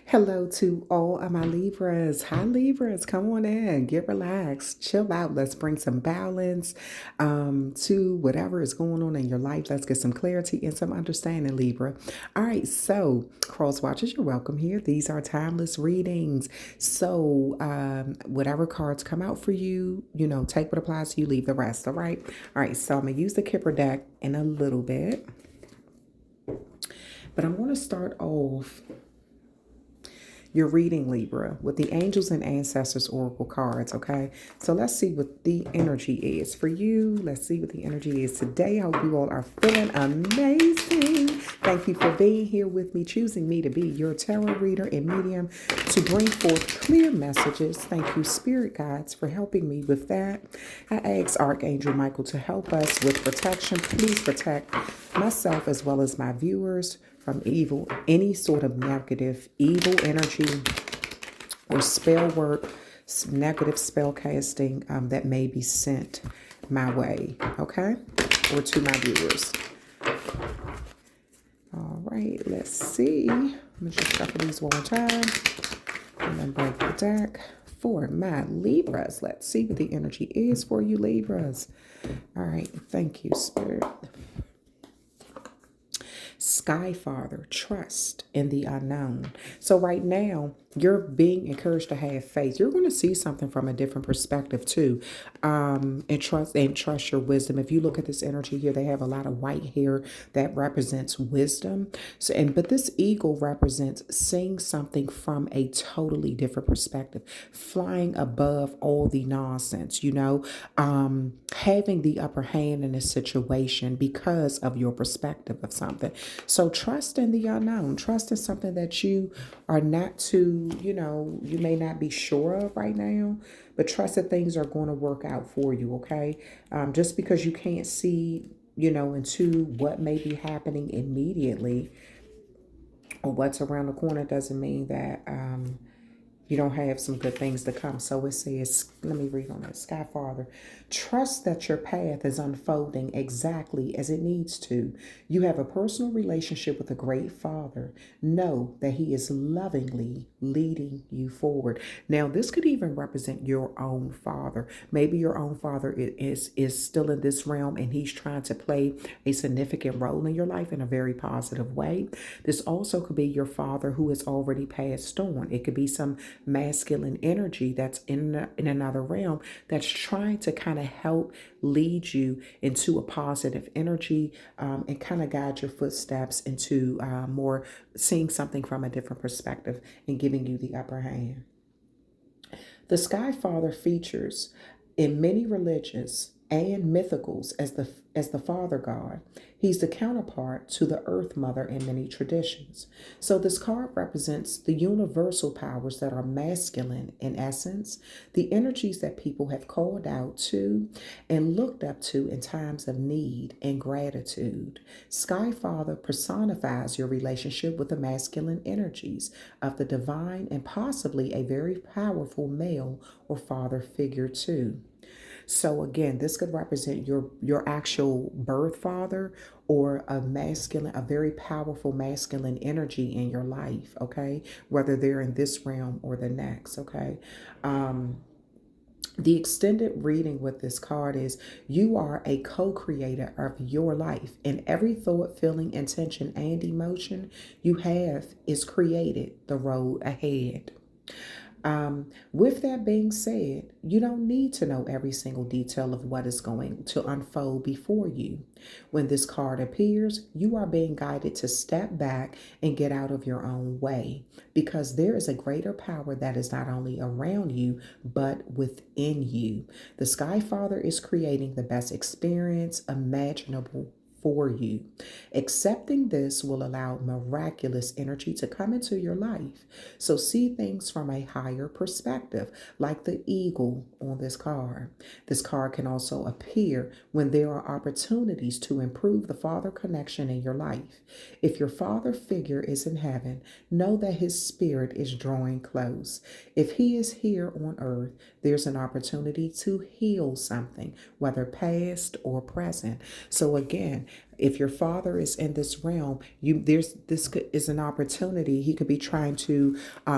Hello to all of my Libras. Hi, Libras. Come on in, get relaxed, chill out. Let's bring some balance to whatever is going on in your life. Let's get some clarity and some understanding, Libra. All right, so cross watchers, you're welcome here. These are timeless readings. So, whatever cards come out for you, take what applies to you, leave the rest. All right. All right, so I'm going to use the Kipper deck in a little bit, but I'm going to start off your reading, Libra, with the Angels and Ancestors Oracle cards, okay? So let's see what the energy is for you. Let's see what the energy is today. I hope you all are feeling amazing. Thank you for being here with me, choosing me to be your tarot reader and medium to bring forth clear messages. Thank you, Spirit Guides, for helping me with that. I ask Archangel Michael to help us with protection. Please protect myself as well as my viewers from evil, any sort of negative, evil energy or spell work, negative spell casting that may be sent my way, okay? Or to my viewers. All right, let's see. I'm going to just shuffle these one more time and then break the deck for my Libras. Let's see what the energy is for you, Libras. All right, thank you, Spirit. Sky Father, trust in the unknown. So right now, you're being encouraged to have faith. You're going to see something from a different perspective too, and trust your wisdom. If you look at this energy here, they have a lot of white hair that represents wisdom. But this eagle represents seeing something from a totally different perspective, flying above all the nonsense. Having the upper hand in a situation because of your perspective of something. So trust in the unknown. Trust in something that you are not too, you may not be sure of right now, but trust that things are going to work out for you, okay? Just because you can't see, into what may be happening immediately or what's around the corner doesn't mean that you don't have some good things to come. So it says, let me read on it. Sky Father, trust that your path is unfolding exactly as it needs to. You have a personal relationship with a great Father. Know that He is lovingly leading you forward. Now, this could even represent your own father. Maybe your own father is still in this realm and he's trying to play a significant role in your life in a very positive way. This also could be your father who has already passed on. It could be some masculine energy that's in another realm that's trying to kind of help lead you into a positive energy and kind of guide your footsteps into more seeing something from a different perspective and giving you the upper hand. The Sky Father features in many religions and mythicals as the Father God. He's the counterpart to the Earth Mother in many traditions. So this card represents the universal powers that are masculine in essence, the energies that people have called out to and looked up to in times of need and gratitude. Sky Father personifies your relationship with the masculine energies of the divine and possibly a very powerful male or father figure too. So again, this could represent your actual birth father or a very powerful masculine energy in your life, okay? Whether they're in this realm or the next, okay? The extended reading with this card is you are a co-creator of your life, and every thought, feeling, intention, and emotion you have is created the road ahead. With that being said, you don't need to know every single detail of what is going to unfold before you. When this card appears, you are being guided to step back and get out of your own way because there is a greater power that is not only around you, but within you. The Sky Father is creating the best experience imaginable for you. Accepting this will allow miraculous energy to come into your life. So see things from a higher perspective, like the eagle on this card. This card can also appear when there are opportunities to improve the father connection in your life. If your father figure is in heaven, know that his spirit is drawing close. If he is here on earth, there's an opportunity to heal something, whether past or present. So again, If your father is in this realm, is an opportunity. He could be trying to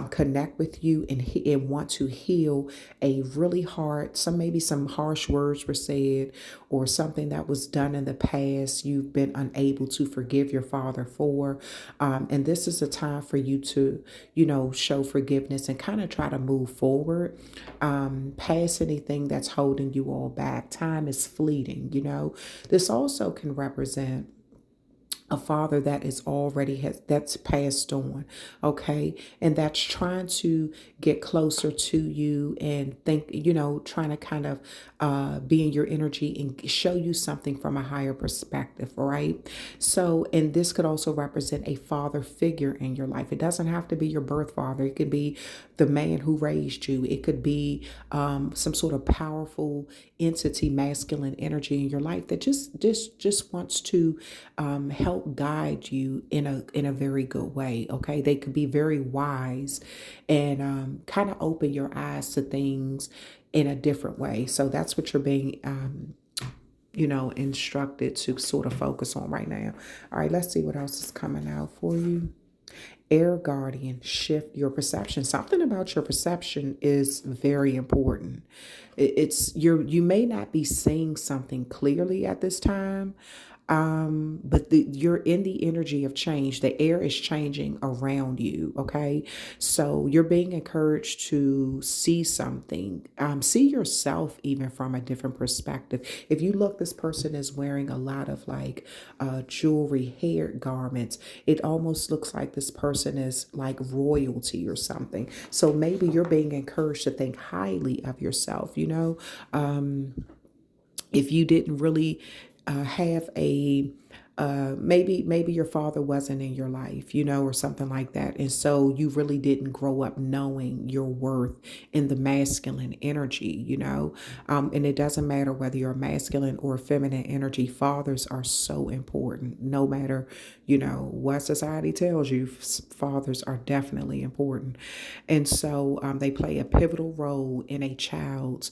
connect with you and want to heal a really hard, maybe some harsh words were said or something that was done in the past you've been unable to forgive your father for. And this is a time for you to, show forgiveness and kind of try to move forward, past anything that's holding you all back. Time is fleeting. This also can represent a father that is already that's passed on, okay, and that's trying to get closer to you and think, trying to kind of be in your energy and show you something from a higher perspective, right? So, and this could also represent a father figure in your life. It doesn't have to be your birth father. It could be the man who raised you. It could be some sort of powerful entity, masculine energy in your life that just wants to help guide you in a very good way. Okay, they could be very wise and kind of open your eyes to things in a different way. So that's what you're being instructed to sort of focus on right now. All right, let's see what else is coming out for you. Air guardian, shift your perception. Something about your perception is very important. It's you may not be seeing something clearly at this time, but you're in the energy of change. The air is changing around you. Okay, so you're being encouraged to see something, see yourself even from a different perspective. If you look, this person is wearing a lot of like jewelry, hair garments. It almost looks like this person is like royalty or something. So maybe you're being encouraged to think highly of yourself. If you didn't really have a maybe your father wasn't in your life, or something like that, and so you really didn't grow up knowing your worth in the masculine energy, and it doesn't matter whether you're a masculine or a feminine energy. Fathers are so important, no matter what society tells you. Fathers are definitely important, and so they play a pivotal role in a child's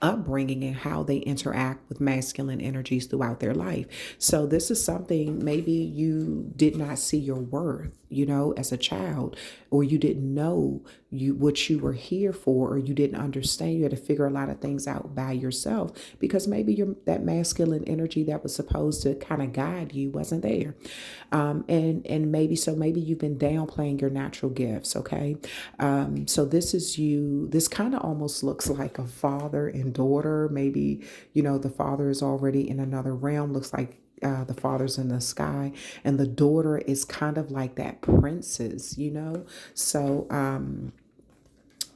upbringing and how they interact with masculine energies throughout their life. So this is something maybe you did not see your worth, as a child, or you didn't know what you were here for, or you didn't understand. You had to figure a lot of things out by yourself because maybe that masculine energy that was supposed to kind of guide you wasn't there. And maybe you've been downplaying your natural gifts. Okay. So this is you. This kind of almost looks like a father and daughter. Maybe, the father is already in another realm. Looks like the father's in the sky, and the daughter is kind of like that princess, So,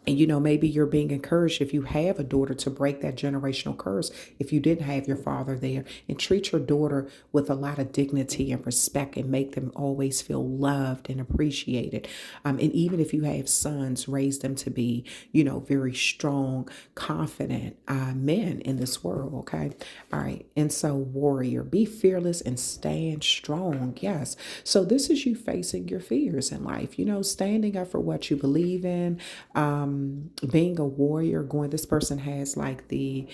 and maybe you're being encouraged, if you have a daughter, to break that generational curse if you didn't have your father there, and treat your daughter with a lot of dignity and respect and make them always feel loved and appreciated. And even if you have sons, raise them to be, very strong, confident men in this world. Okay. All right. And so, warrior, be fearless and stand strong. Yes. So this is you facing your fears in life, standing up for what you believe in. Being a warrior, this person has like the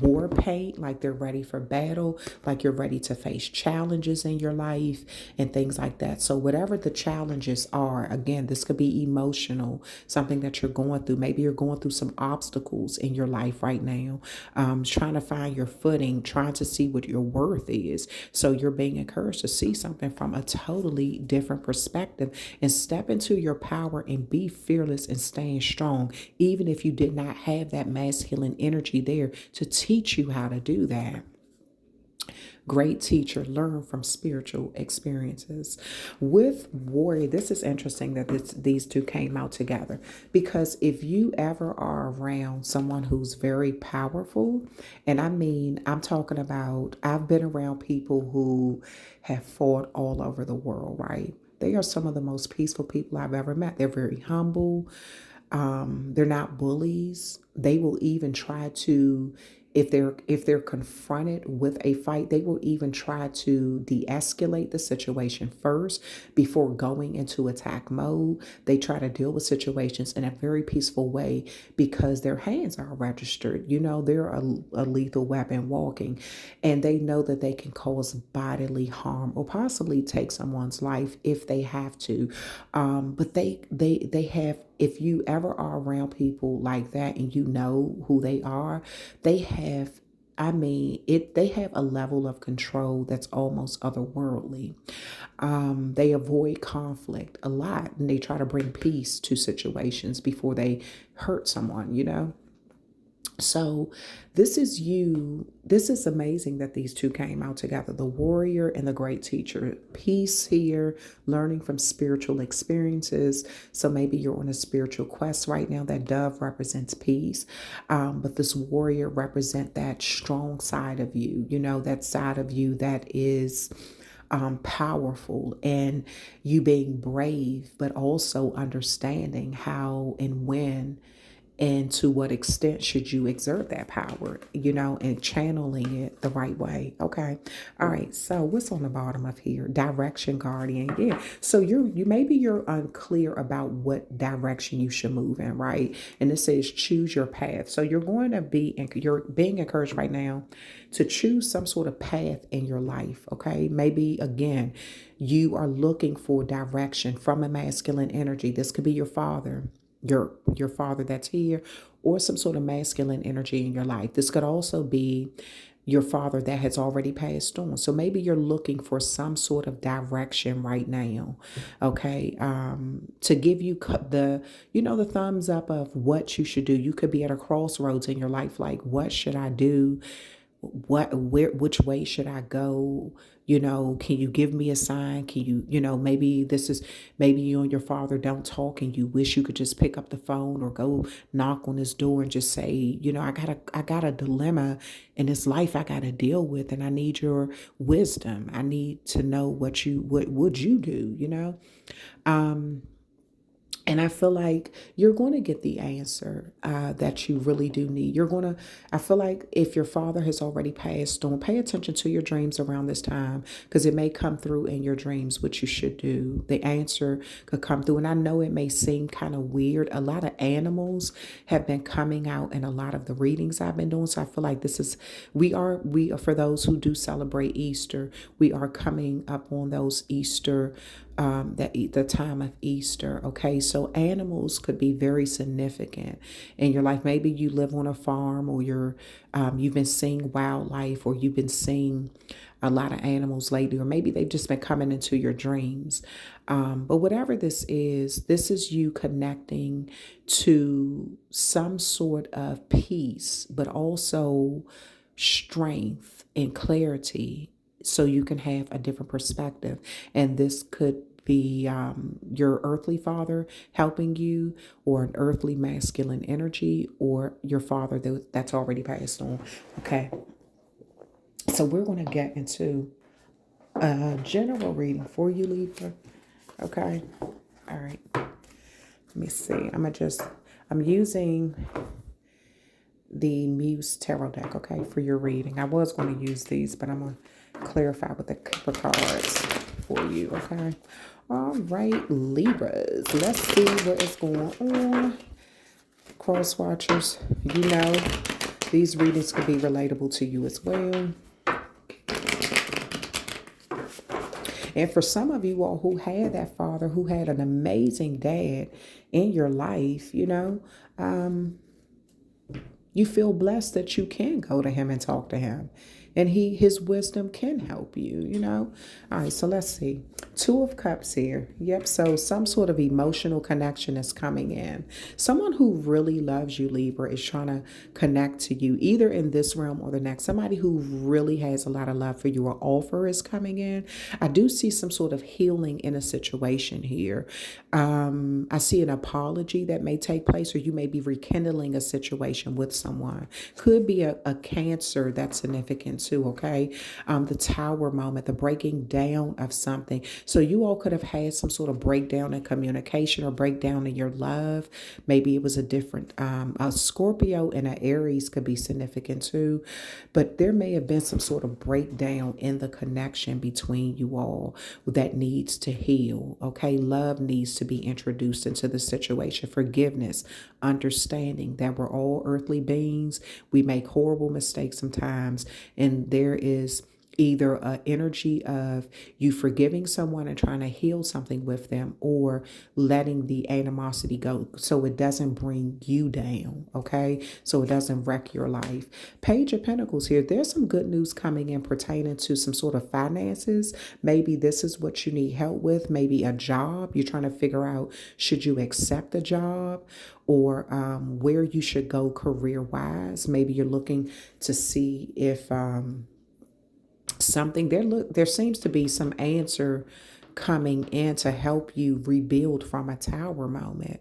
war paint, like they're ready for battle, like you're ready to face challenges in your life and things like that. So whatever the challenges are, again, this could be emotional, something that you're going through. Maybe you're going through some obstacles in your life right now, trying to find your footing, trying to see what your worth is. So you're being encouraged to see something from a totally different perspective and step into your power and be fearless and staying strong, even if you did not have that masculine energy there to teach you how to do that. Great teacher, learn from spiritual experiences. With warrior, this is interesting that these two came out together, because if you ever are around someone who's very powerful, and I'm talking about, I've been around people who have fought all over the world, right? They are some of the most peaceful people I've ever met. They're very humble. They're not bullies. They will even try to if they're confronted with a fight, they will even try to de-escalate the situation first before going into attack mode. They try to deal with situations in a very peaceful way because their hands are registered. They're a lethal weapon walking, and they know that they can cause bodily harm or possibly take someone's life if they have to. But they have. If you ever are around people like that and you know who they are, they have. I mean, they have a level of control that's almost otherworldly. They avoid conflict a lot, and they try to bring peace to situations before they hurt someone. So this is you. This is amazing that these two came out together, the warrior and the great teacher. Peace here, learning from spiritual experiences. So maybe you're on a spiritual quest right now. That dove represents peace. But this warrior represent that strong side of you, that side of you that is powerful, and you being brave, but also understanding how and when and to what extent should you exert that power, and channeling it the right way. Okay. All right. So what's on the bottom of here? Direction guardian. Yeah. So maybe you're unclear about what direction you should move in, right? And it says choose your path. So you're being encouraged right now to choose some sort of path in your life. Okay. Maybe again, you are looking for direction from a masculine energy. This could be your father, your father that's here, or some sort of masculine energy in your life. This could also be your father that has already passed on. So maybe you're looking for some sort of direction right now. Okay. To give you the thumbs up of what you should do. You could be at a crossroads in your life. Like, what should I do? Which way should I go? Can you give me a sign? Can you, maybe you and your father don't talk and you wish you could just pick up the phone or go knock on his door and just say, I got a dilemma in this life I got to deal with, and I need your wisdom. I need to know what would you do? And I feel like you're going to get the answer that you really do need. I feel like if your father has already passed on, pay attention to your dreams around this time, because it may come through in your dreams, what you should do. The answer could come through. And I know it may seem kind of weird. A lot of animals have been coming out in a lot of the readings I've been doing. So I feel like we are, for those who do celebrate Easter, we are coming up on those Easter the time of Easter. Okay, so animals could be very significant in your life. Maybe you live on a farm, or you've been seeing wildlife, or you've been seeing a lot of animals lately, or maybe they've just been coming into your dreams. But whatever this is you connecting to some sort of peace, but also strength and clarity, so you can have a different perspective. And this could be your earthly father helping you, or an earthly masculine energy, or your father that's already passed on. Okay. So we're going to get into a general reading for you, Libra. Okay. All right. Let me see. I'm using the Muse Tarot deck, okay, for your reading. I was going to use these, but I'm going to clarify with the cards for you, okay? All right, Libras. Let's see what is going on. Cross watchers, these readings could be relatable to you as well. And for some of you all who had that father, who had an amazing dad in your life, you feel blessed that you can go to him and talk to him. And his wisdom can help you, All right, so let's see. Two of Cups here. Yep, so some sort of emotional connection is coming in. Someone who really loves you, Libra, is trying to connect to you, either in this realm or the next. Somebody who really has a lot of love for you. An offer is coming in. I do see some sort of healing in a situation here. I see an apology that may take place, or you may be rekindling a situation with someone. Could be a Cancer that's significant too, okay? The tower moment, the breaking down of something. So you all could have had some sort of breakdown in communication or breakdown in your love. Maybe it was a different, a Scorpio and an Aries could be significant too. But there may have been some sort of breakdown in the connection between you all that needs to heal, okay? Love needs to be introduced into the situation. Forgiveness, understanding that we're all earthly beings. We make horrible mistakes sometimes, and there is either an energy of you forgiving someone and trying to heal something with them, or letting the animosity go so it doesn't bring you down, okay? So it doesn't wreck your life. Page of Pentacles here. There's some good news coming in pertaining to some sort of finances. Maybe this is what you need help with. Maybe a job. You're trying to figure out, should you accept a job, or where you should go career wise. Maybe you're looking to see if something there seems to be some answer coming in to help you rebuild from a tower moment.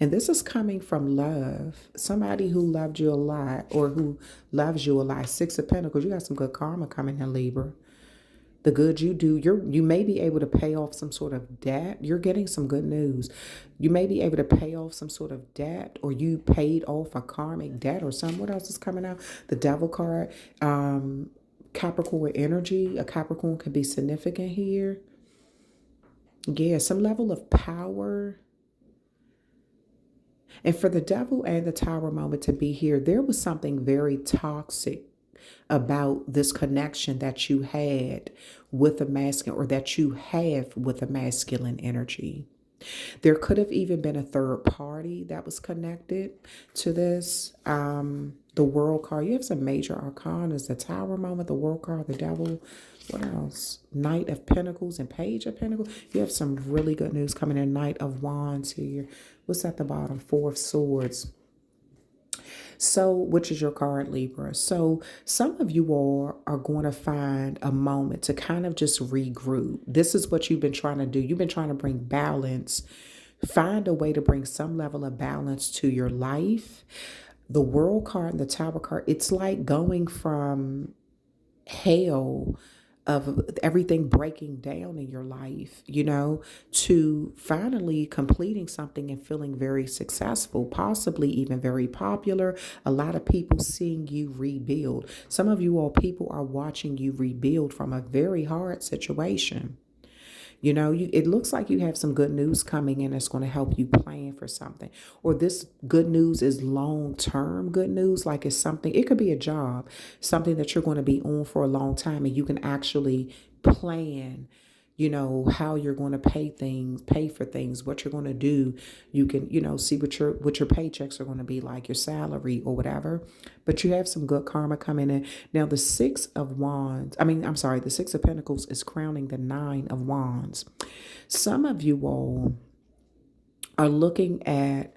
And this is coming from love. Somebody who loved you a lot, or who loves you a lot. Six of Pentacles. You got some good karma coming in, Libra. The good you do, you may be able to pay off some sort of debt. You're getting some good news. You may be able to pay off some sort of debt, or you paid off a karmic debt or something. What else is coming out? The Devil card. Capricorn energy. A Capricorn could be significant here. Yeah, some level of power. And for the Devil and the Tower moment to be here, there was something very toxic about this connection that you had with a masculine, or that you have with a masculine energy. There could have even been a third party that was connected to this. The World card. You have some major arcanas. The Tower moment, the World card, the Devil. What else? Knight of Pentacles and Page of Pentacles. You have some really good news coming in. Knight of Wands here. What's at the bottom? Four of Swords. So, which is your card, Libra. So some of you all are going to find a moment to kind of just regroup. This is what you've been trying to do. You've been trying to bring balance. Find a way to bring some level of balance to your life. The World card and the Tower card, it's like going from hell, of everything breaking down in your life, to finally completing something and feeling very successful, possibly even very popular. A lot of people seeing you rebuild. Some of you all people are watching you rebuild from a very hard situation. It looks like you have some good news coming in that's going to help you plan for something. Or this good news is long-term good news, like it's something, it could be a job, something that you're going to be on for a long time, and you can actually plan, how you're going to pay for things, what you're going to do. You can, see what your paychecks are going to be like, your salary or whatever. But you have some good karma coming in. Now, the Six of Pentacles is crowning the Nine of Wands. Some of you all are looking at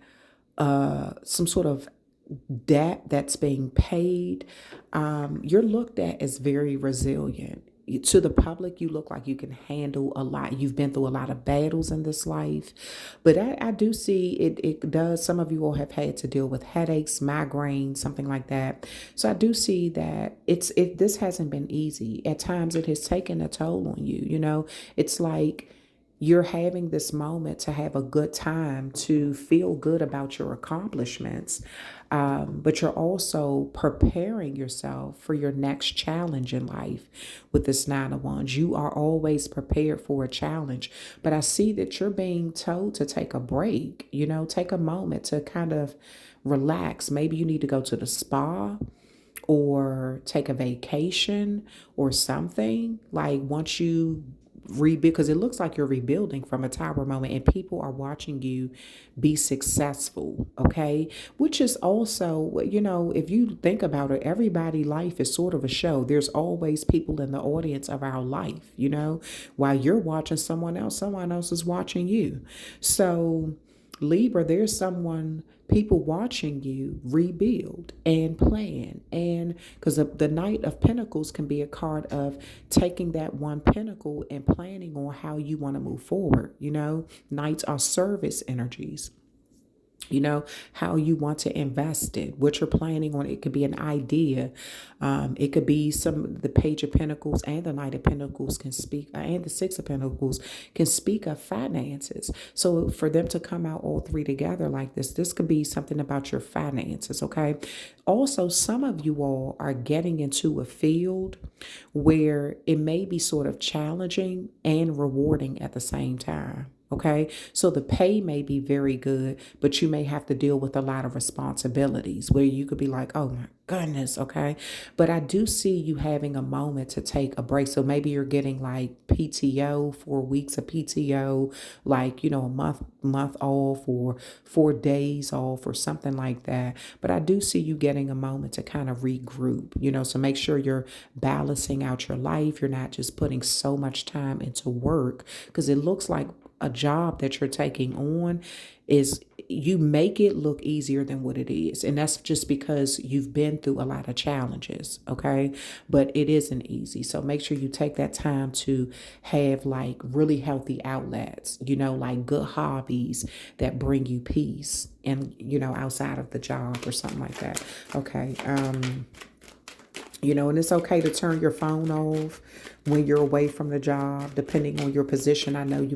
some sort of debt that's being paid. You're looked at as very resilient. To the public, you look like you can handle a lot. You've been through a lot of battles in this life. But I do see it does. Some of you all have had to deal with headaches, migraines, something like that. So I do see that this hasn't been easy. At times it has taken a toll on you. It's like you're having this moment to have a good time, to feel good about your accomplishments. But you're also preparing yourself for your next challenge in life with this Nine of Wands. You are always prepared for a challenge. But I see that you're being told to take a break, take a moment to kind of relax. Maybe you need to go to the spa, or take a vacation or something. Like once you rebuild, because it looks like you're rebuilding from a tower moment, and people are watching you be successful, okay? Which is also, if you think about it, everybody's life is sort of a show. There's always people in the audience of our life, while you're watching someone else is watching you. So Libra, there's people watching you rebuild and plan. And because the Knight of Pentacles can be a card of taking that one pentacle and planning on how you want to move forward. Knights are service energies. how you want to invest it, what you're planning on. It could be an idea. It could be the Page of Pentacles and the Knight of Pentacles can speak, and the Six of Pentacles can speak of finances. So for them to come out all three together like this could be something about your finances, okay? Also, some of you all are getting into a field where it may be sort of challenging and rewarding at the same time. Okay, so the pay may be very good, but you may have to deal with a lot of responsibilities where you could be like, oh my goodness, okay. But I do see you having a moment to take a break. So maybe you're getting like PTO, 4 weeks of PTO, like, a month off, or 4 days off, or something like that. But I do see you getting a moment to kind of regroup, so make sure you're balancing out your life. You're not just putting so much time into work, because it looks like a job that you're taking on is, you make it look easier than what it is. And that's just because you've been through a lot of challenges. Okay. But it isn't easy. So make sure you take that time to have like really healthy outlets, like good hobbies that bring you peace and, outside of the job or something like that. Okay. And it's okay to turn your phone off when you're away from the job, depending on your position. I know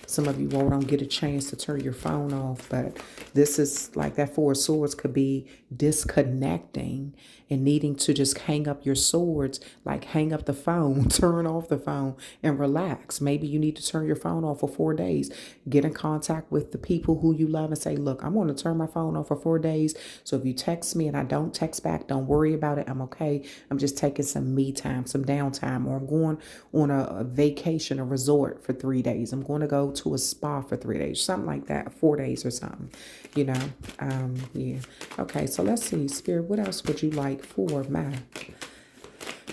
some of you all don't get a chance to turn your phone off, but this is like that Four of Swords could be disconnecting and needing to just hang up your swords, like hang up the phone, turn off the phone and relax. Maybe you need to turn your phone off for 4 days. Get in contact with the people who you love and say, look, I'm going to turn my phone off for 4 days. So if you text me and I don't text back, don't worry about it. I'm okay. I'm just taking some me time, some downtime, or I'm going on a vacation, a resort for 3 days. I'm going to go to a spa for 3 days, something like that, 4 days or something, yeah. Okay, so let's see, Spirit, what else would you like for my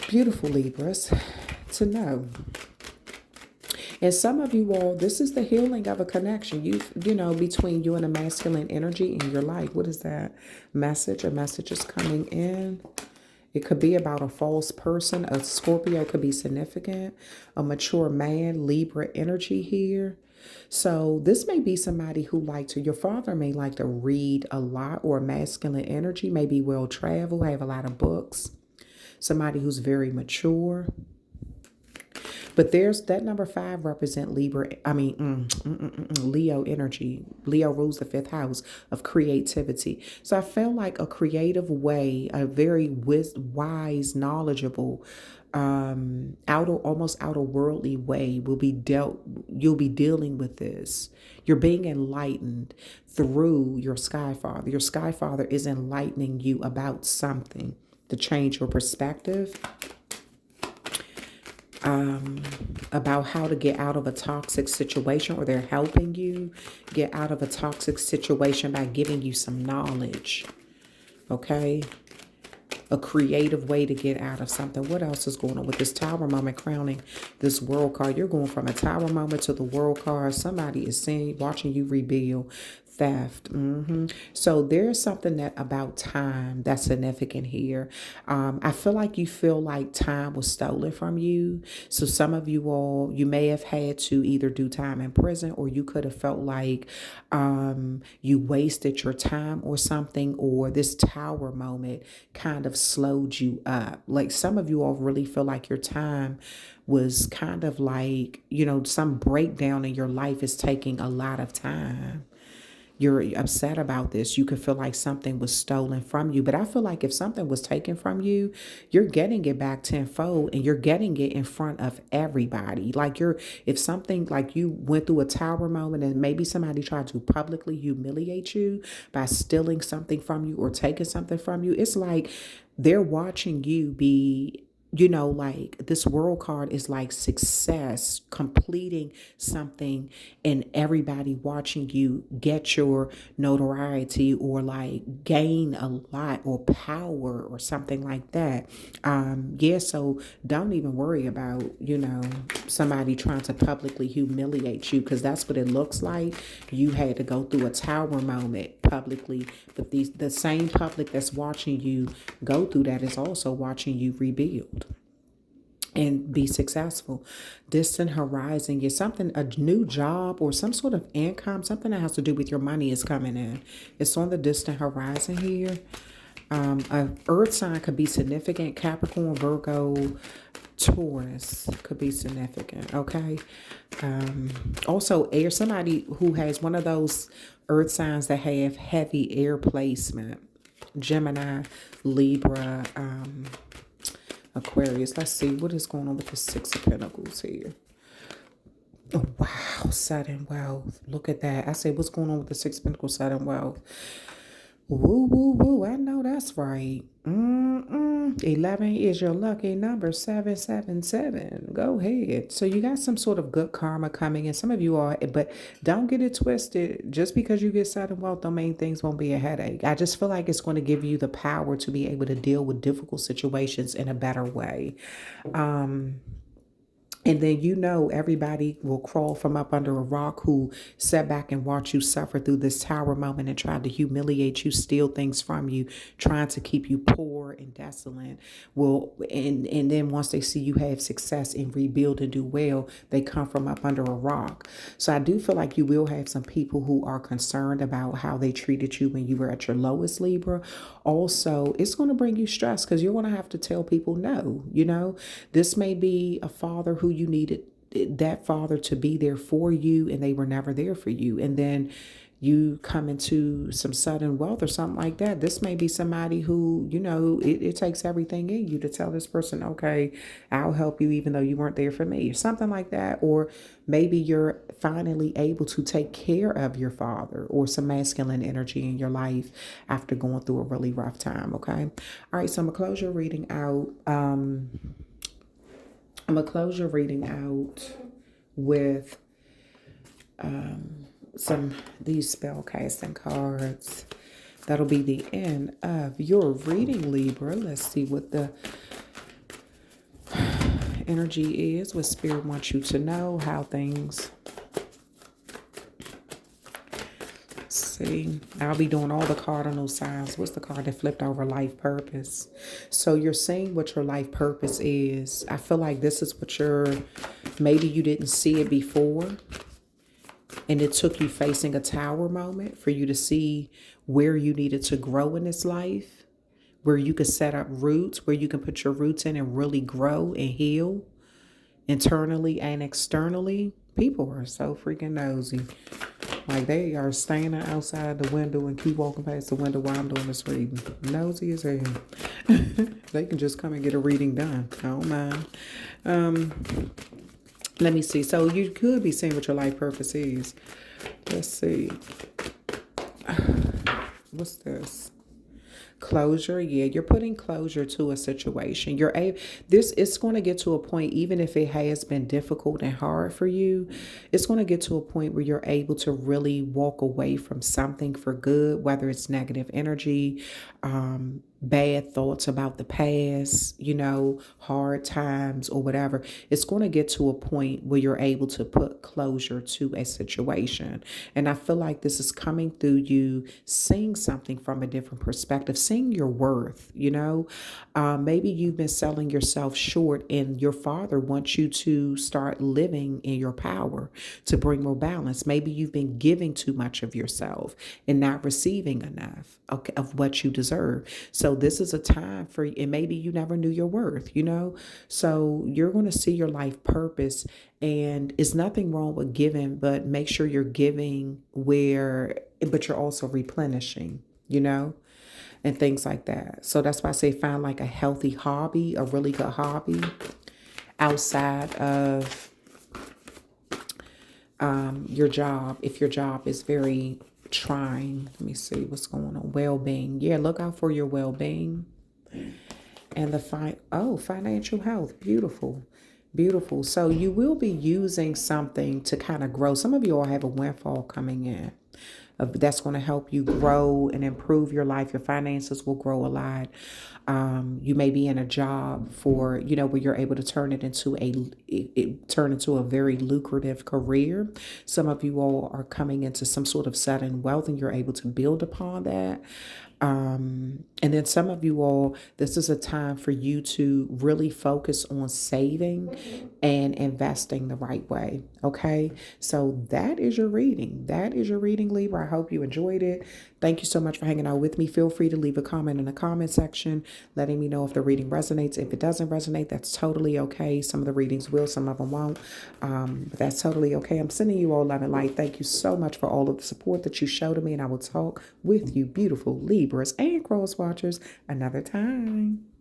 beautiful Libras to know? And some of you all, this is the healing of a connection, between you and a masculine energy in your life. What is that message? A message is coming in. It could be about a false person. A Scorpio could be significant. A mature man, Libra energy here. So this may be somebody who your father may like to read a lot, or a masculine energy, may be well traveled, have a lot of books. Somebody who's very mature. But there's that number 5 represent Libra. Leo energy. Leo rules the 5th house of creativity. So I feel like a creative way, a very wise, knowledgeable, almost outer worldly way you'll be dealing with this. You're being enlightened through your Sky Father. Your Sky Father is enlightening you about something to change your perspective. About how to get out of a toxic situation, or they're helping you get out of a toxic situation by giving you some knowledge. Okay. A creative way to get out of something. What else is going on with this Tower moment crowning this World card? You're going from a Tower moment to the World card. Somebody is watching you rebuild. Theft. So there's something about time that's significant here. I feel like you feel like time was stolen from you. So some of you all, you may have had to either do time in prison, or you could have felt like you wasted your time or something, or this Tower moment kind of slowed you up. Like some of you all really feel like your time was kind of like, some breakdown in your life is taking a lot of time. You're upset about this. You could feel like something was stolen from you. But I feel like if something was taken from you, you're getting it back tenfold, and you're getting it in front of everybody. If something like you went through a Tower moment and maybe somebody tried to publicly humiliate you by stealing something from you or taking something from you, it's like they're watching you be, like this World card is like success, completing something, and everybody watching you get your notoriety, or like gain a lot, or power, or something like that. So don't even worry about, somebody trying to publicly humiliate you, because that's what it looks like. You had to go through a Tower moment publicly, but the same public that's watching you go through that is also watching you rebuild. and be successful. Distant horizon, get something, a new job or some sort of income, something that has to do with your money is coming in. It's on the distant horizon here. A earth sign could be significant. Capricorn, Virgo, Taurus could be significant. Okay. Also, air, somebody who has one of those earth signs that have heavy air placement. Gemini, Libra, Aquarius. Let's see what is going on with the Six of Pentacles here. Oh, wow, sudden wealth. Look at that. I say, what's going on with the Six of Pentacles, sudden wealth? Woo, woo, woo. I know that's right. 11 is your lucky number, 777. Go ahead. So you got some sort of good karma coming in. Some of you are, but don't get it twisted. Just because you get sudden wealth don't mean things won't be a headache. I just feel like it's going to give you the power to be able to deal with difficult situations in a better way. And then everybody will crawl from up under a rock who sat back and watched you suffer through this tower moment and tried to humiliate you, steal things from you, trying to keep you poor and desolate. Well, and then once they see you have success and rebuild and do well, they come from up under a rock. So I do feel like you will have some people who are concerned about how they treated you when you were at your lowest, Libra. Also, it's going to bring you stress because you're going to have to tell people no. This may be a father who you needed that father to be there for you and they were never there for you. And then you come into some sudden wealth or something like that. This may be somebody who, it takes everything in you to tell this person, okay, I'll help you even though you weren't there for me or something like that. Or maybe you're finally able to take care of your father or some masculine energy in your life after going through a really rough time. Okay. All right. So I'm going to close your reading out. With these spell casting cards. That'll be the end of your reading, Libra. Let's see what the energy is, what Spirit wants you to know, how things. See, I'll be doing all the cardinal signs. What's the card that flipped over? Life purpose. So you're seeing what your life purpose is. I feel like this is what maybe you didn't see it before. And it took you facing a tower moment for you to see where you needed to grow in this life, where you could set up roots, where you can put your roots in and really grow and heal internally and externally. People are so freaking nosy. Like they are standing outside the window and keep walking past the window while I'm doing this reading. Nosy as hell. They can just come and get a reading done. I don't mind. Let me see. So you could be seeing what your life purpose is. Let's see. What's this? Closure. Yeah, you're putting closure to a situation. It's going to get to a point, even if it has been difficult and hard for you, it's going to get to a point where you're able to really walk away from something for good, whether it's negative energy, bad thoughts about the past, hard times or whatever. It's going to get to a point where you're able to put closure to a situation. And I feel like this is coming through you seeing something from a different perspective, seeing your worth, maybe you've been selling yourself short and your father wants you to start living in your power to bring more balance. Maybe you've been giving too much of yourself and not receiving enough of what you deserve. So this is a time for, and maybe you never knew your worth, so you're going to see your life purpose, and it's nothing wrong with giving, but make sure you're giving but you're also replenishing, and things like that. So that's why I say find like a healthy hobby, a really good hobby outside of your job. If your job is very trying, let me see what's going on. Well-being. Yeah, look out for your well-being. And financial health. Beautiful. Beautiful. So you will be using something to kind of grow. Some of you all have a windfall coming in. that's going to help you grow and improve your life. Your finances will grow a lot. You may be in a job for, where you're able to turn it into turn into a very lucrative career. Some of you all are coming into some sort of sudden wealth and you're able to build upon that. And then some of you all, this is a time for you to really focus on saving and investing the right way. Okay. So that is your reading. That is your reading, Libra. I hope you enjoyed it. Thank you so much for hanging out with me. Feel free to leave a comment in the comment section, letting me know if the reading resonates. If it doesn't resonate, that's totally okay. Some of the readings will, some of them won't. But that's totally okay. I'm sending you all love and light. Thank you so much for all of the support that you show to me. And I will talk with you, beautiful Libras and cross watchers, another time.